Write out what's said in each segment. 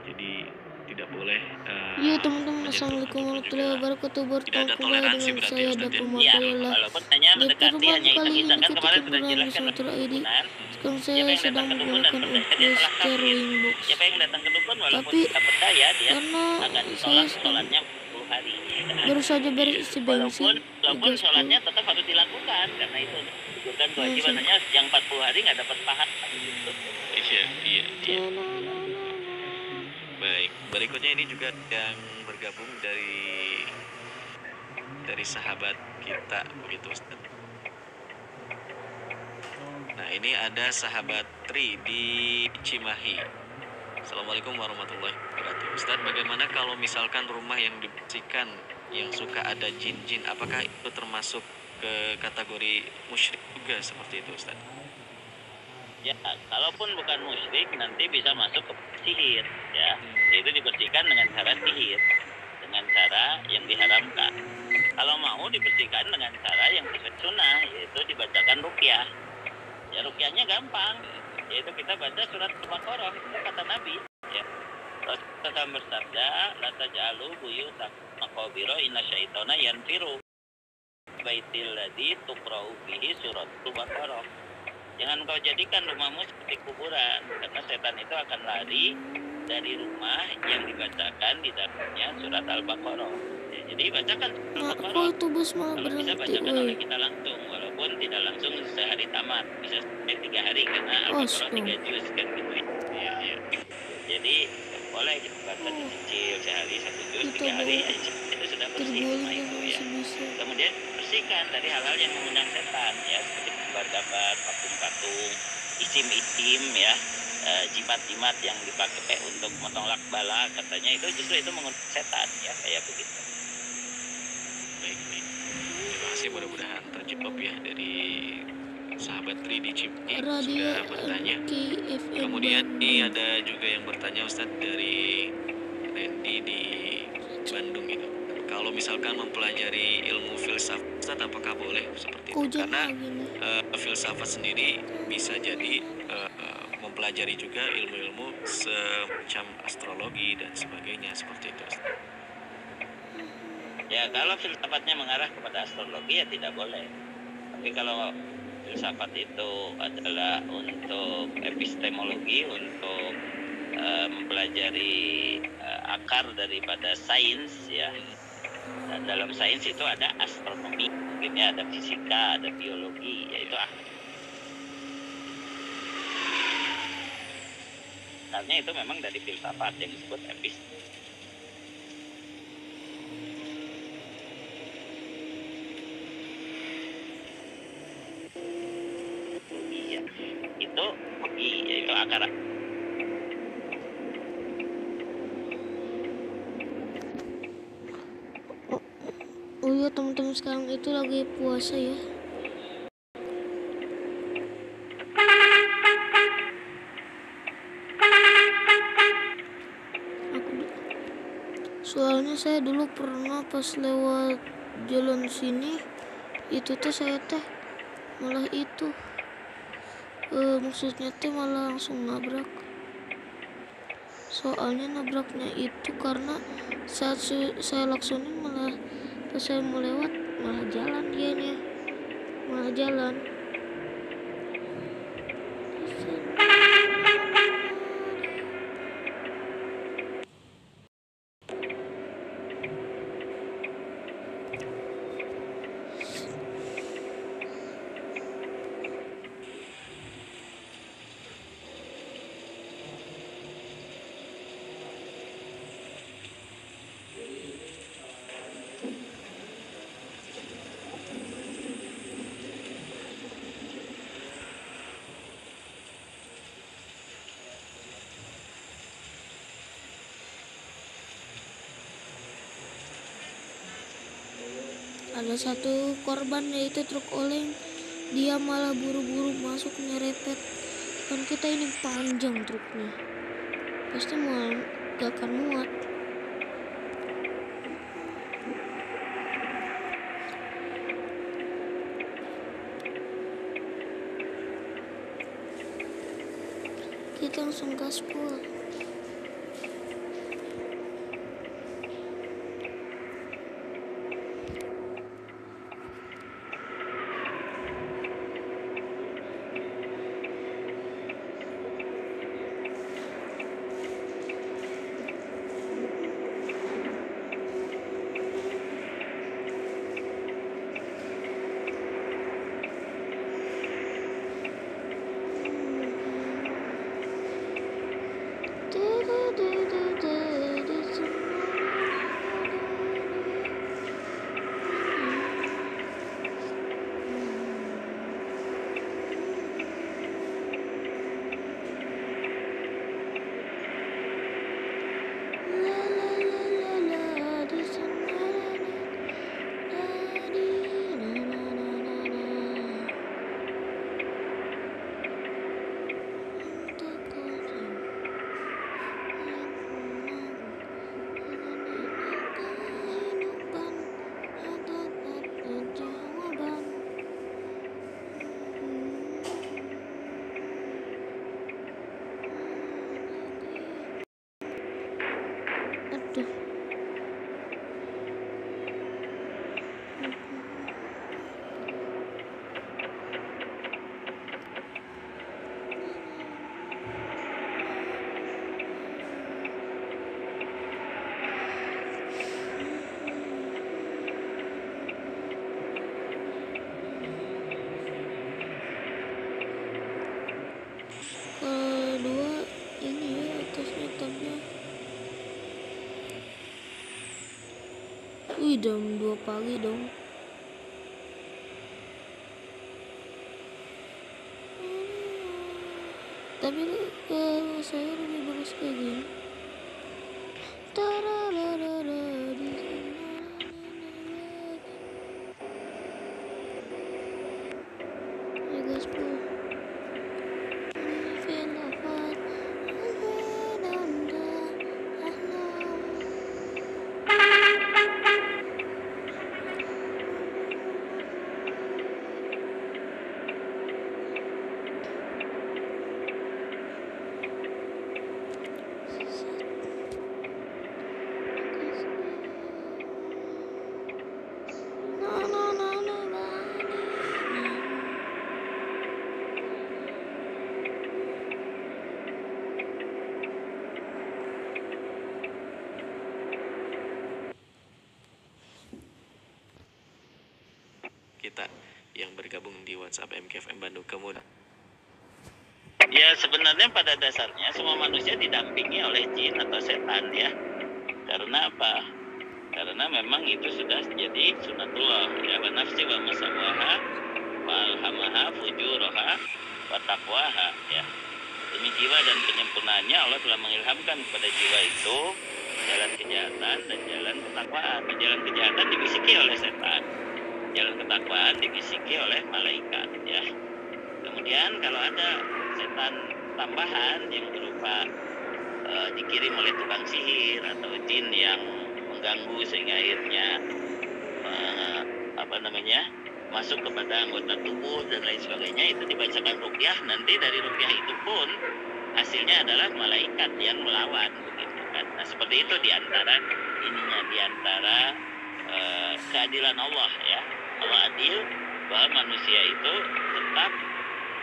Jadi tidak boleh Iya teman-teman, menyentuh assalamualaikum ataupun warahmatullahi juga wabarakatuh. tidak Bertemu ada kembali toleransi dengan berarti ya saya Ustadz ya. Dapur Iya, Matalila walaupun hanya di mendekati terbang hanya kali iseng-iseng ini kan kita kemarin akan sudah berang di dijelaskan suatu untuk ID. kedukunan. Sekarang Siapa saya yang sedang datang ke dukun menggunakan tentu saja dia telah Udcaster kafir. Wingbox. Siapa yang datang ke dukun walaupun Tapi tidak percaya dia karena akan saya ditolak sedang sholatnya 40 hari. baru saja beres isi bensin di Walaupun gaspol. sholatnya tetap harus dilakukan karena itu untuk menggugurkan kewajibannya yang 40 hari nggak dapat pahala. Iya. Baik, berikutnya ini juga yang bergabung dari sahabat kita begitu Ustaz. Nah, ini ada sahabat Tri di Cimahi. Assalamualaikum warahmatullahi wabarakatuh. Ustaz, bagaimana kalau misalkan rumah yang dibersihkan yang suka ada jin-jin, apakah itu termasuk ke kategori musyrik juga seperti itu Ustaz? Ya, kalaupun bukan musyrik nanti bisa masuk ke sihir ya. Itu dibersihkan dengan cara sihir, dengan cara yang diharamkan. Kalau mau dibersihkan dengan cara yang sesuai sunnah, yaitu dibacakan ruqyah. Ya, ruqyahnya gampang, yaitu kita baca surat Al-Baqarah, itu kata Nabi ya. Rasulullah bersabda, la taj'alu buyutakum maqabira inna syaitana yanfiru baitil ladzi tuqra'u bihi surat Al-Baqarah. Jangan kau jadikan rumahmu seperti kuburan, karena setan itu akan lari dari rumah yang dibacakan di dalamnya surat Al-Baqarah. Ya, jadi bacakan Al-Baqarah. Itu bus malah Kalau bisa berhenti, bacakan oleh kita langsung, walaupun tidak langsung sehari tamat, bisa sampai 3 hari karena Al-Baqarah 3 juz kan gitu. Ya. Jadi boleh kita baca dicicil sehari 1 juz, 3 hari itu sudah bersih rumah itu ya. Kemudian bersihkan dari hal-hal yang mengundang setan ya, seperti gambar-gambar, patung-patung, isim-isim ya, jimat-jimat yang dipakai untuk menolak bala, katanya itu justru itu mengundang setan ya, kayak begitu. Baik. Terima kasih, mudah-mudahan terjawab ya dari sahabat Tri di Cimahi sudah bertanya. Kemudian ini ada juga yang bertanya Ustadz dari Randy di Bandung itu. Kalau misalkan mempelajari ilmu filsafat, Ustadz, apakah boleh seperti itu? Karena filsafat sendiri bisa jadi mempelajari juga ilmu-ilmu semacam astrologi dan sebagainya seperti itu. Ya, kalau filsafatnya mengarah kepada astrologi ya tidak boleh. Tapi kalau filsafat itu adalah untuk epistemologi, untuk mempelajari akar daripada sains ya. Dan dalam sains itu ada astronomi, mungkin ya, ada fisika, ada biologi, yaitu akarnya itu memang dari filsafat yang disebut epistemologi. Itu akar. Oh iya teman-teman, sekarang itu lagi puasa ya. Soalnya saya dulu pernah pas lewat jalan sini itu teh saya teh malah itu maksudnya teh malah langsung nabrak. Soalnya nabraknya itu karena saat saya laksonin malah pas saya mau lewat malah jalan dianya, malah jalan. Ada satu korban yaitu truk oleng, dia malah buru-buru masuk nyerepet. Kan kita ini panjang truknya, pasti gak akan muat. Kita langsung gaspol. Wih, jam 2 pagi dong. Tapi saya lebih bagus kayak gini. Tarararara, di sana. Ayo guys, bro. Kita yang bergabung di WhatsApp MKFM Bandung kemudian. Ya sebenarnya pada dasarnya semua manusia didampingi oleh jin atau setan ya. Karena apa? Karena memang itu sudah jadi sunatullah ya, wa nafsi wa masawaha wa alhamaha fujuraha wa taqwaha ya. Demi jiwa dan penyempurnaannya Allah telah mengilhamkan kepada jiwa itu jalan kejahatan dan jalan ketakwaan. Jalan kejahatan dibisiki oleh setan, jalan ketakwaan dibisiki oleh malaikat ya. Kemudian kalau ada setan tambahan yang berupa dikirim oleh tukang sihir atau jin yang mengganggu sehingga akhirnya masuk kepada anggota tubuh dan lain sebagainya, itu dibacakan ruqyah. Nanti dari ruqyah itu pun hasilnya adalah malaikat yang melawan begitu kan. Nah seperti itu diantara keadilan Allah ya. Allah adil bahwa manusia itu tetap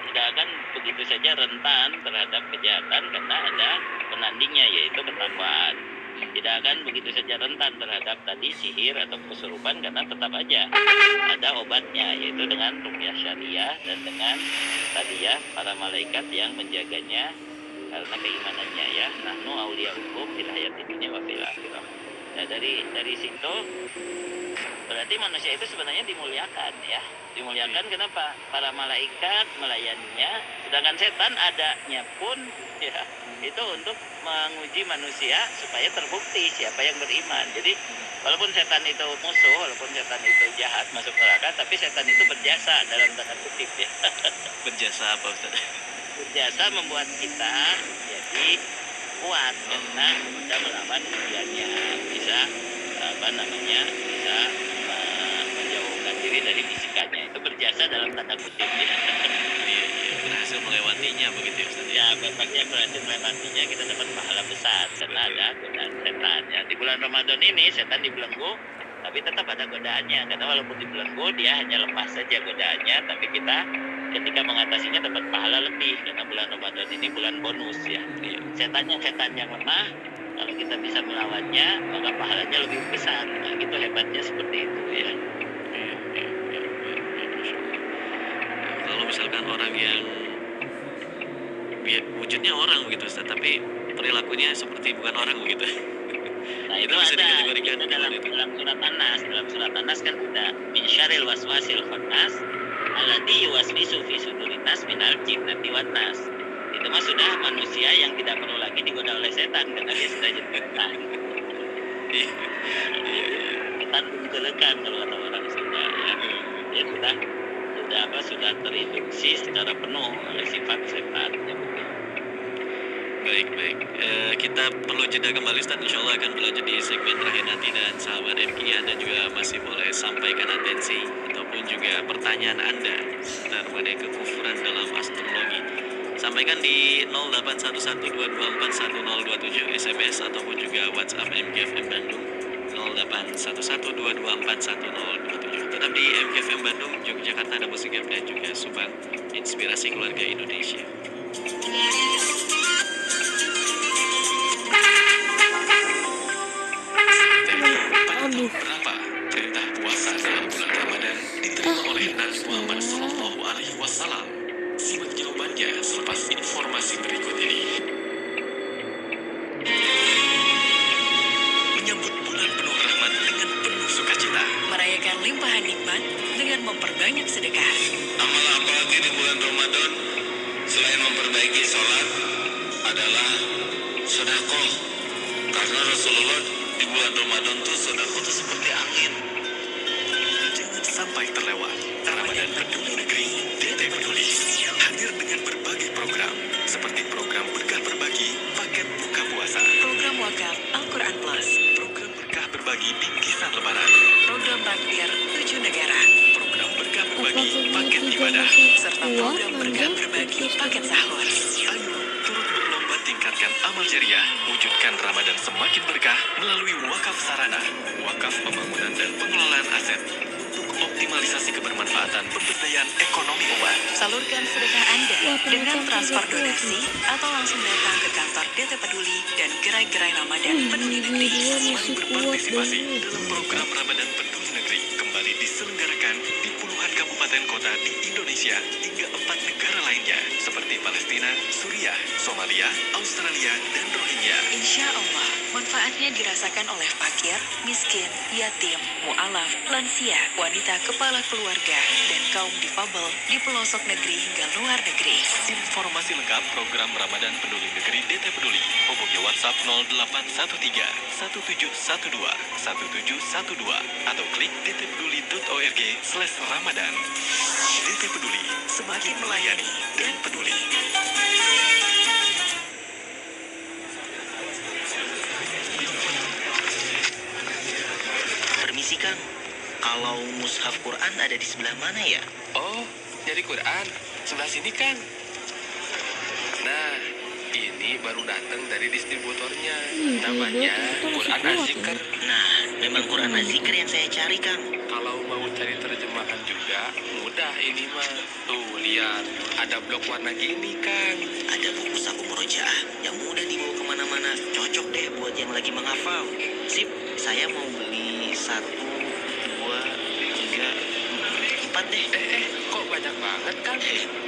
tidak akan begitu saja rentan terhadap kejahatan karena ada penandingnya yaitu ketakwaan. Tidak akan begitu saja rentan terhadap tadi sihir atau kesurupan karena tetap aja ada obatnya yaitu dengan ruqyah syariah dan dengan tadi ya para malaikat yang menjaganya karena keimanannya ya. Nahnu auliyaukum fil hayati dunya wa fil akhirah. Nah dari situ berarti manusia itu sebenarnya dimuliakan ya. Dimuliakan kenapa? Para malaikat melayaninya, sedangkan setan adanya pun ya itu untuk menguji manusia supaya terbukti siapa yang beriman. Jadi walaupun setan itu musuh, walaupun setan itu jahat masuk neraka, tapi setan itu berjasa dalam tanda kutip ya. Berjasa apa Ustaz? Berjasa membuat kita jadi kuat karena kita melawan ujiannya, bisa bisa menjauhkan diri dari bisikannya. Itu berjasa dalam tanda kutip ya. Iya, berhasil melewatinya begitu ya Ustaz. Ya, bapaknya berhasil melewatinya, kita dapat pahala besar karena ada godaan setan ya. Di bulan Ramadan ini setan dibelenggu, tapi tetap ada godaannya. Karena walaupun dibelenggu, dia hanya lepas saja godaannya, tapi kita ketika mengatasinya dapat pahala lebih karena bulan Ramadan ini bulan bonus ya. Setan yang lemah, kalau kita bisa melawannya, maka pahalanya lebih besar. Nah, gitu hebatnya seperti itu ya. Kalau misalkan orang yang wujudnya orang begitu Ustaz, tapi perilakunya seperti bukan orang begitu. Nah itu bisa ada dikategorikan itu dalam surat An-Nas kan ada min syarril waswasil khannas alladzi yuwaswisu fi sudurin nas minal jinnati wan nas. Itu mah sudah manusia yang tidak perlu lagi digoda oleh setan karena dia sudah jadi setan. Setan menggelekan kalau kata orang Sunda ya. Dia sudah terinduksi secara penuh oleh sifat setan. Baik. Kita perlu jeda kembali Ustaz. Insya Allah akan berlanjut di segmen terakhir nanti. Dan sahabat MK, Anda juga masih boleh sampaikan atensi ataupun juga pertanyaan Anda seputar mengenai kekufuran dalam astrologi. Sampaikan di 081122410027 SMS ataupun juga WhatsApp MKFM Bandung 081122410027. Tetap di MKFM Bandung, Yogyakarta ada musik dan juga Subang, inspirasi keluarga Indonesia. Berapa perintah puasa dalam bulan Ramadan diterima oleh Nabi Muhammad SAW? Simak jawabannya selepas informasi berikut ini. Menyambut bulan penuh rahmat dengan penuh sukacita. Rasulullah, di bulan Ramadan tuh sedekah tuh seperti angin. Jangan sampai terlewat. Ramadan Peduli Negeri DT Peduli hadir dengan berbagai program seperti program berkah berbagi paket buka puasa, Program wakaf Al-Quran Plus, program berkah berbagi bingkisan lebaran, program takbir 7 negara, program berkah berbagi Apakah paket ini ibadah. masih serta kuat, program berkah Manja? berbagi paket sahur. Ayo turut berlomba tingkatkan amal jariah, wujudkan Ramadan semakin berkah melalui wakaf sarana, wakaf pembangunan dan pengelolaan aset untuk optimalisasi kebermanfaatan pemberdayaan ekonomi umat. Salurkan sedekah Anda Wah, dengan ternyata transfer tidak kuat donasi atau langsung datang ke kantor DT Peduli dan gerai-gerai Ramadan Wih, Peduli gigi Negeri. dia Mari masih kuat berpartisipasi banget. dalam program Ramadan Peduli Negeri kembali diselenggarakan di puluhan kabupaten kota di Indonesia hingga 4 negara lainnya seperti Palestina, Suriah, Somalia, Australia, dan Rohingya. Insya Allah, manfaatnya dirasakan oleh fakir, miskin, yatim, mu'alaf, lansia, wanita kepala keluarga, dan kaum difabel di pelosok negeri hingga luar negeri. Informasi lengkap program Ramadan Peduli Negeri DT Peduli hubungi WhatsApp 0813 1712 1712 atau klik dtpeduli.org/Ramadan. DT Peduli, semakin melayani dan peduli. Permisi Kang, kalau mushaf Quran ada di sebelah mana ya? Oh, jadi Quran. Sebelah sini, Kang. Nah, ini baru datang dari distributornya. Namanya kita masih Quran kuat, Az-Zikr. Nah, memang Quran Az-Zikr yang saya cari Kang. Kalau mau cari terjemahan juga, mudah ini mah. Tuh, lihat. Ada blok warna gini, Kang. Ada buku saku murojaah yang mudah dibawa kemana-mana. Cocok deh buat yang lagi menghafal. Sip, saya mau beli 1, 2, 3, 4 deh. Kok banyak banget, Kang?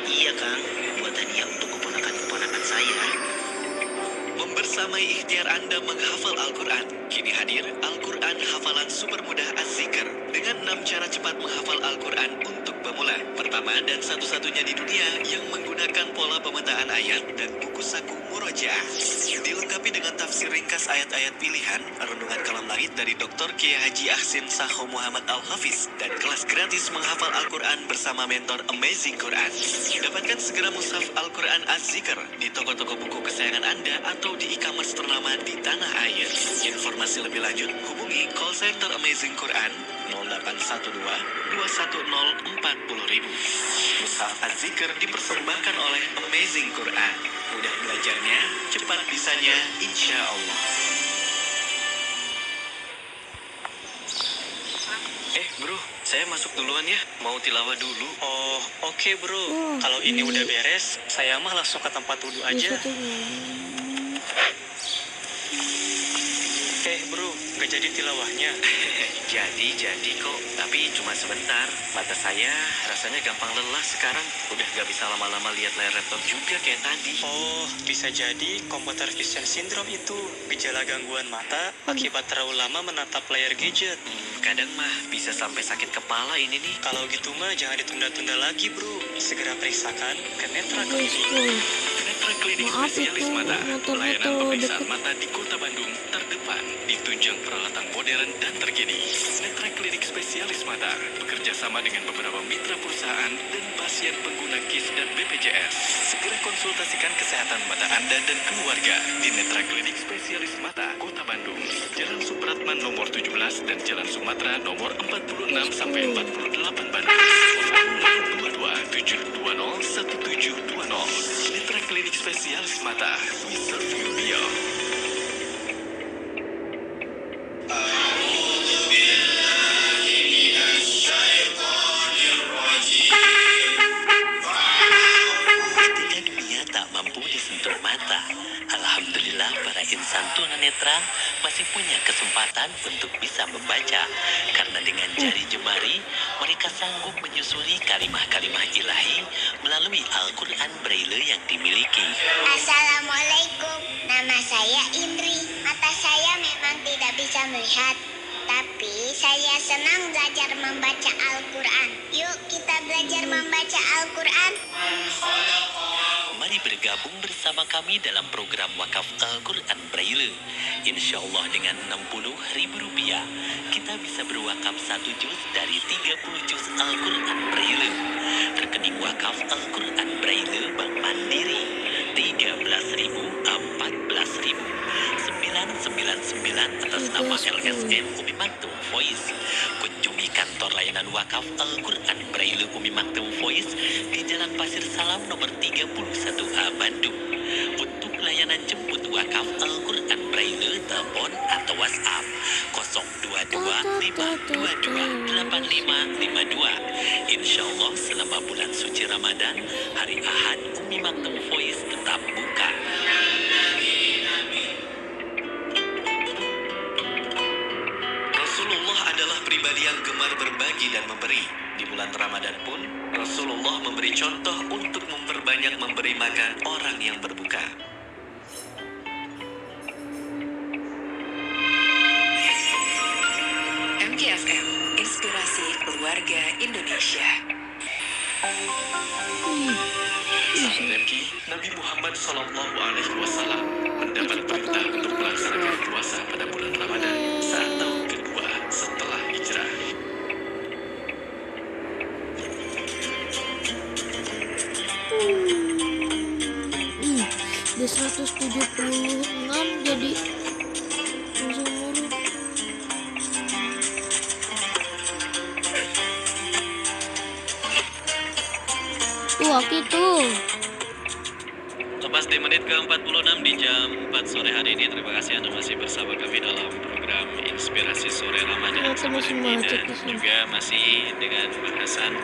Iya Kang, buat hadiah untuk keponakan-keponakan saya. Membersamai ikhtiar Anda menghafal Al-Quran, kini hadir Al-Quran Hafalan Super Mudah Az-Zikr dengan 6 cara cepat menghafal Al-Quran untuk pemula. Pertama dan satu-satunya di dunia yang menggunakan pola pemetaan ayat dan buku saku murojaah. Dilengkapi dengan tafsir ringkas ayat-ayat pilihan, renungan kalam langit dari Dr. Kiai Haji Ahsin Sakho Muhammad Al-Hafiz, dan kelas gratis menghafal Al-Quran bersama mentor Amazing Quran. Dapatkan segera mushaf Al-Quran Az-Zikr di toko-toko buku kesayangan Anda atau di e-commerce ternama di tanah air. Informasi lebih lanjut hubungi call center Amazing Quran 0812 210 40.000. Mushaf Az-Zikr dipersembahkan oleh Amazing Quran. Mudah belajarnya, cepat bisanya, insya Allah. Bro, saya masuk duluan ya. Mau tilawah dulu. Oh, oke bro. Oh, Kalau ini iya. udah beres, saya mah langsung ke tempat wudhu aja. Bro, gak jadi tilawahnya. Jadi kok. Tapi cuma sebentar. Mata saya rasanya gampang lelah sekarang. Udah gak bisa lama-lama lihat layar laptop juga kayak tadi. Oh, bisa jadi computer vision syndrome itu. Gejala gangguan mata akibat terlalu lama menatap layar gadget. Kadang mah bisa sampai sakit kepala ini nih. Kalau gitu mah jangan ditunda-tunda lagi bro. Segera periksakan ke Netra Guys, Clinic. Netra Klinik Maaf Spesialis itu, Mata. motor-motor Pelayanan pemeriksaan deket. mata di Kota Bandung terdepan, ditunjang peralatan modern dan terkini. Netra Klinik Spesialis Mata bekerja sama dengan beberapa mitra perusahaan dan pasien pengguna KIS dan BPJS. Segera konsultasikan kesehatan mata Anda dan keluarga di Netra Klinik Spesialis Mata, Kota Bandung. Jalan Supratman nomor 17 dan Jalan Sumatera nomor 46 sampai 48 Bandung. 22 720 1720. Netra Klinik Spesialis Mata. We serve you beyond. Ketika dunia tak mampu disentuh mata, alhamdulillah para insan tunanetra masih punya kesempatan untuk bisa membaca. Karena dengan jari jemari, mereka sanggup menyusuri kalimah-kalimah ilahi melalui Al-Quran Braille yang dimiliki. Assalamualaikum, nama saya Indri. Mata saya memang tidak bisa melihat, tapi saya senang belajar membaca Al-Quran. Yuk kita belajar membaca Al-Quran. Mari bergabung bersama kami dalam program wakaf Al-Quran Braille. Insya Allah dengan Rp60.000 kita bisa berwakaf 1 juz dari 30 juz Al-Quran Braille. Rekening wakaf Al-Quran Braille Bank Mandiri 13.000, 14.000, 999 atas nama LSM Umi Maktum Voice. Kunjungi kantor layanan wakaf Al-Quran Braille Umi Maktum Voice di Jalan Pasir Salam nomor 31A Bandung. Untuk layanan jemput wakaf Al-Quran Braille, telepon atau WhatsApp 022-522-8552. Insya Allah selama bulan suci Ramadan, hari Ahad Umi Maktum Voice tetap buka. Rasulullah adalah pribadi yang gemar berbagi dan memberi. Di bulan Ramadan pun, Rasulullah memberi contoh untuk memperbanyak memberi makan orang yang berbuka. MKFM, Inspirasi Keluarga Indonesia. Saat Remki, Nabi Muhammad SAW mendapat perintah untuk melaksanakan puasa pada bulan Ramadan saat tahun kedua setelah hijrah. Di 176 jadi langsung nurut. Wah gitu. Lepas di menit ke-46 di jam 4 sore hari ini. Terima kasih Anda masih bersama kami dalam program Inspirasi Sore Ramadan. Terima kasih banget, Dan Cik. juga masih dengan bahasan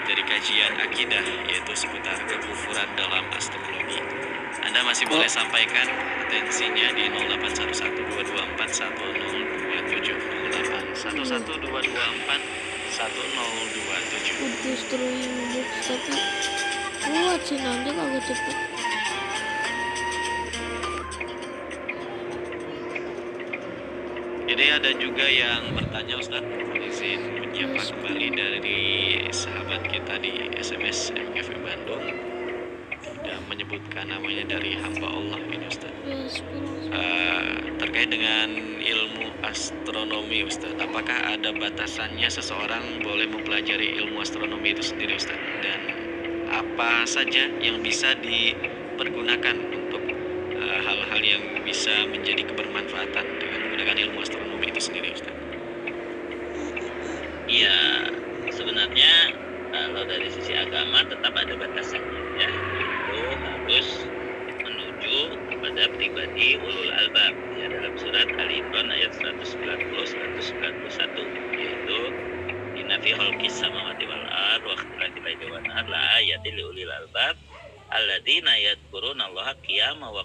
dari kajian akidah, yaitu seputar kekufuran dalam astrologi. Anda masih boleh sampaikan atensinya di 081122410027, 081122410027. Putus drawing box tapi kuat sih, nanti kagak cepet. Jadi ada juga yang bertanya, Ustaz, izin menyapa kembali dari sahabat kita di SMS MKFM Bandung dan menyebutkan namanya dari hamba Allah ini, Ustaz. Terkait dengan ilmu astronomi, Ustaz, apakah ada batasannya seseorang boleh mempelajari ilmu astronomi itu sendiri, Ustaz? Dan apa saja yang bisa dipergunakan untuk hal-hal yang bisa menjadi kebermanfaatan dengan menggunakan ilmu astronomi itu sendiri, Ustaz? Iya, sebenarnya kalau dari sisi agama tetap ada batasannya, ya. Itu harus menuju kepada pribadi ulul albab, ya, dalam surat Ali Imran ayat 190-191, yaitu inna fi khalqis samawati wal ard wa ikhtilafil laili wan nahar la ayatin li ulil albab alladzina yadhkurunallaha qiyaman wa